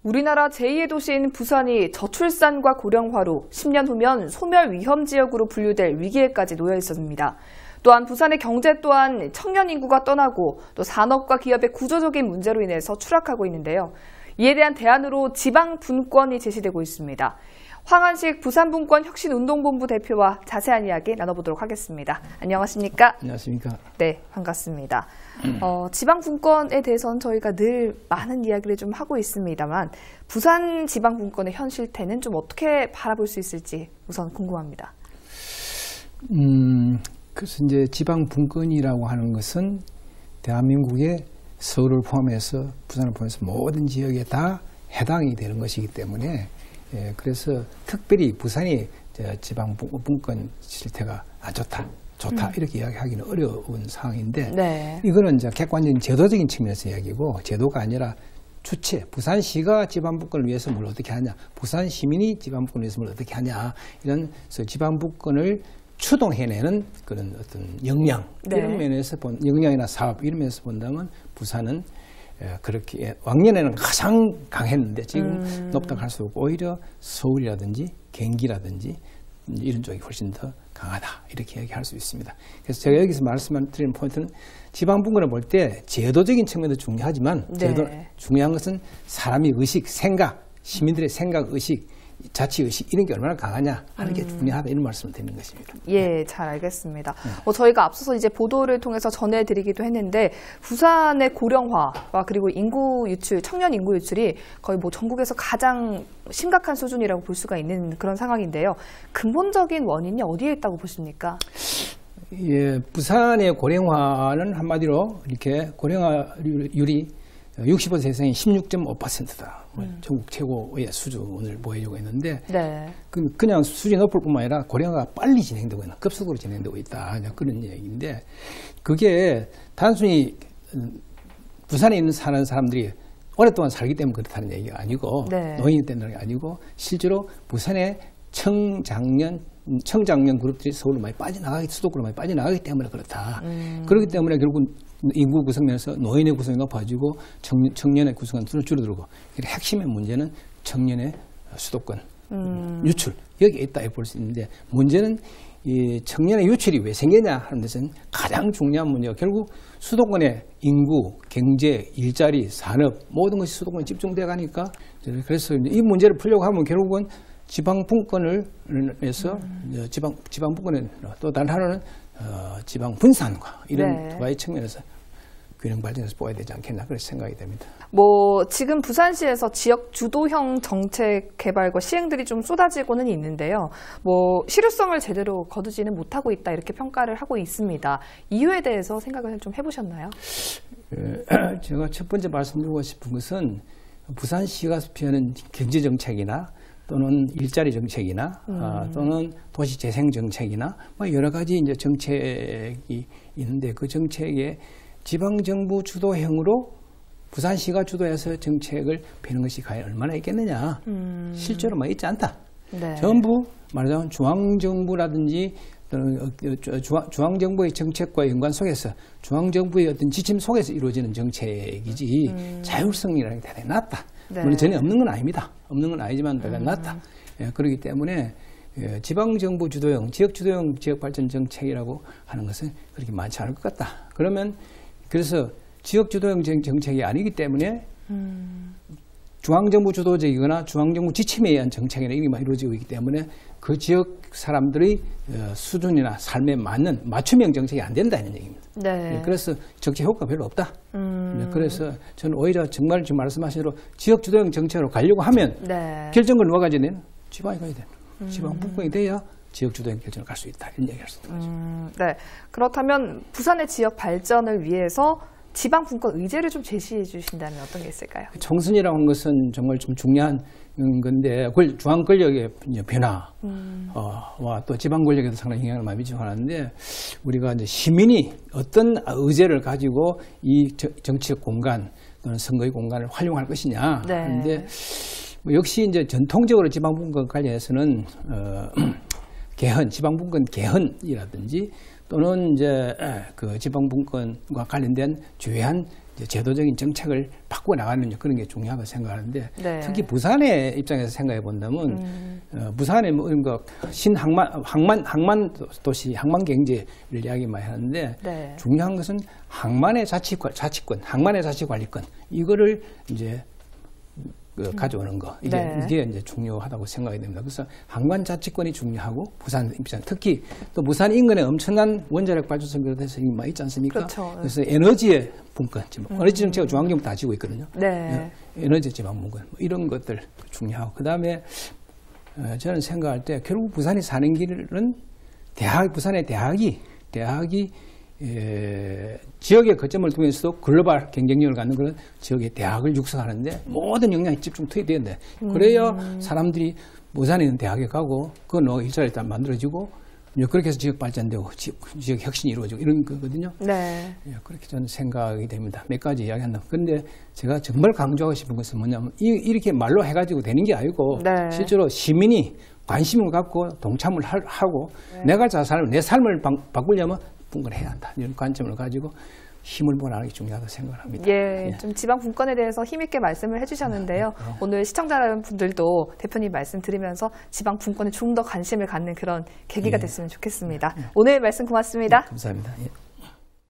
우리나라 제2의 도시인 부산이 저출산과 고령화로 10년 후면 소멸 위험 지역으로 분류될 위기에까지 놓여 있었습니다. 또한 부산의 경제 또한 청년 인구가 떠나고 또 산업과 기업의 구조적인 문제로 인해서 추락하고 있는데요. 이에 대한 대안으로 지방 분권이 제시되고 있습니다. 황한식 부산분권혁신운동본부 대표와 자세한 이야기 나눠보도록 하겠습니다. 안녕하십니까? 안녕하십니까? 네, 반갑습니다. 지방분권에 대해서는 저희가 늘 많은 이야기를 좀 하고 있습니다만 부산 지방분권의 현실태는 좀 어떻게 바라볼 수 있을지 우선 궁금합니다. 그래서 이제 지방분권이라고 하는 것은 대한민국의 서울을 포함해서 부산을 포함해서 모든 지역에 다 해당이 되는 것이기 때문에 그래서 특별히 부산이 지방분권 실태가 좋다 이렇게 이야기하기는 어려운 상황인데 네. 이거는 이제 객관적인 제도적인 측면에서 이야기고 제도가 아니라 주체, 부산시가 지방분권을 위해서 뭘 어떻게 하냐, 부산 시민이 지방분권을 위해서 뭘 어떻게 하냐 이런 지방분권을 추동해내는 그런 어떤 역량 이런 면에서 역량이나 사업 이런 면에서 본다면 부산은 그렇게 왕년에는 가장 강했는데 지금 높다고 할 수 없고 오히려 서울이라든지 경기라든지 이런 쪽이 훨씬 더 강하다 이렇게 얘기할 수 있습니다. 그래서 제가 여기서 말씀드리는 포인트는 지방분권을 볼 때 제도적인 측면도 중요하지만 중요한 것은 사람의 의식, 생각, 시민들의 생각, 의식, 자치의식 이런 게 얼마나 강하냐 하는 게 중요하다 이런 말씀을 드리는 것입니다. 예, 잘 알겠습니다. 저희가 앞서서 이제 보도를 통해서 전해드리기도 했는데 부산의 고령화와 그리고 인구 유출, 청년 인구 유출이 거의 뭐 전국에서 가장 심각한 수준이라고 볼 수가 있는 그런 상황인데요. 근본적인 원인이 어디에 있다고 보십니까? 예, 부산의 고령화는 한마디로 이렇게 고령화율이 65세 이상이 16.5%다. 전국 최고의 수준을 보이려고 했는데 그냥 수준이 높을 뿐만 아니라 고령화가 빨리 진행되고 있는 급속도로 진행되고 있다. 그런 얘기인데 그게 단순히 부산에 사는 사람들이 오랫동안 살기 때문에 그렇다는 얘기가 아니고 노인이 된다는 게 아니고 실제로 부산의 청장년 그룹들이 서울로 많이 빠져나가기 수도권으로 많이 빠져나가기 때문에 그렇다. 그렇기 때문에 결국 인구 구성면에서 노인의 구성이 높아지고 청년의 구성은 줄어들고 핵심의 문제는 청년의 수도권 유출 여기에 있다 볼 수 있는데 문제는 이 청년의 유출이 왜 생기냐 하는 데서는 가장 중요한 문제가 결국 수도권의 인구, 경제, 일자리, 산업 모든 것이 수도권에 집중돼 가니까 그래서 이 문제를 풀려고 하면 결국은 지방분권을 해서 지방분권의 또 다른 하나는 지방분산과 이런 두 가지 측면에서 균형 발전해서 보아야 되지 않겠나 그렇게 생각이 됩니다. 지금 부산시에서 지역 주도형 정책 개발과 시행들이 좀 쏟아지고는 있는데요. 실효성을 제대로 거두지는 못하고 있다 이렇게 평가를 하고 있습니다. 이유에 대해서 생각을 좀 해보셨나요? 제가 첫 번째 말씀드리고 싶은 것은 부산시가 수행하는 경제 정책이나 또는 일자리 정책이나 또는 도시 재생 정책이나 여러 가지 이제 정책이 있는데 그 정책에 지방정부 주도형으로 부산시가 주도해서 정책을 펴는 것이 과연 얼마나 있겠느냐. 실제로 있지 않다. 전부 말하자면 중앙정부라든지 또는 중앙정부의 정책과 연관 속에서 중앙정부의 어떤 지침 속에서 이루어지는 정책이지 자율성이라는 게 대단히 낮다. 물론 전혀 없는 건 아닙니다. 없는 건 아니지만 대단히 낮다. 그렇기 때문에 지방정부 주도형, 지역주도형 지역발전 정책이라고 하는 것은 그렇게 많지 않을 것 같다. 그래서 지역주도형 정책이 아니기 때문에 중앙정부 주도적이거나 중앙정부 지침에 의한 정책이나 이런 게 이루어지고 있기 때문에 그 지역 사람들의 수준이나 삶에 맞는 맞춤형 정책이 안 된다는 얘기입니다. 그래서 정책 효과가 별로 없다. 그래서 저는 오히려 정말 지금 말씀하신 대로 지역주도형 정책으로 가려고 하면 결정을 누가 가져야 되는 지방이 가야 되는 지방분권이 돼야 지역주도형 결정을 갈 수 있다. 이런 얘기할 수 있는 거죠. 그렇다면 부산의 지역 발전을 위해서 지방분권 의제를 좀 제시해 주신다면 어떤 게 있을까요? 청순이라고 하는 것은 정말 좀 중요한 건데 중앙 권력의 변화와 또 지방 권력에도 상당히 영향을 많이 미치고 하는데 우리가 이제 시민이 어떤 의제를 가지고 이 정치적 공간 또는 선거의 공간을 활용할 것이냐 하는데 역시 이제 전통적으로 지방분권 관련해서는 개헌, 지방분권 개헌이라든지 또는 이제 그 지방분권과 관련된 주요한 이제 제도적인 정책을 바꾸어 나가는 그런 게 중요하다고 생각하는데 네. 특히 부산의 입장에서 생각해 본다면 부산의 뭐 이런 거 항만 도시, 항만 경제를 이야기 많이 하는데 네. 중요한 것은 항만의 자치권, 항만의 자치관리권 이거를 이제 가져오는 거 이게 이제 중요하다고 생각이 됩니다. 그래서 항만 자치권이 중요하고 부산 입장 특히 또 부산 인근에 엄청난 원자력 발전소가 돼서 많이 있지 않습니까? 그렇죠. 그래서 에너지의 분권, 에너지 정책을 중앙정부 다 지고 있거든요. 네. 에너지 지방 분권 이런 것들 중요하고 그 다음에 저는 생각할 때 결국 부산이 사는 길은 부산의 대학이 지역의 거점을 통해서도 글로벌 경쟁력을 갖는 그런 지역의 대학을 육성하는데 모든 역량이 집중 투입되는데 그래야 사람들이 부산에 있는 대학에 가고 그 일자리를 다 만들어지고 그렇게 해서 지역 발전되고 지역 혁신이 이루어지고 이런 거거든요. 네. 그렇게 저는 생각이 됩니다. 몇 가지 이야기한다. 그런데 제가 정말 강조하고 싶은 것은 뭐냐면 이렇게 말로 해가지고 되는 게 아니고 네. 실제로 시민이 관심을 갖고 동참을 하고 내가 내 삶을 바꾸려면 분권을 해야 한다. 이런 관점을 가지고 힘을 모아가는 게 중요하다고 생각합니다. 예, 좀 지방 분권에 대해서 힘있게 말씀을 해주셨는데요. 오늘 시청자 여러분들도 대표님 말씀 들으면서 지방 분권에 좀 더 관심을 갖는 그런 계기가 됐으면 좋겠습니다. 오늘 말씀 고맙습니다. 감사합니다. 예.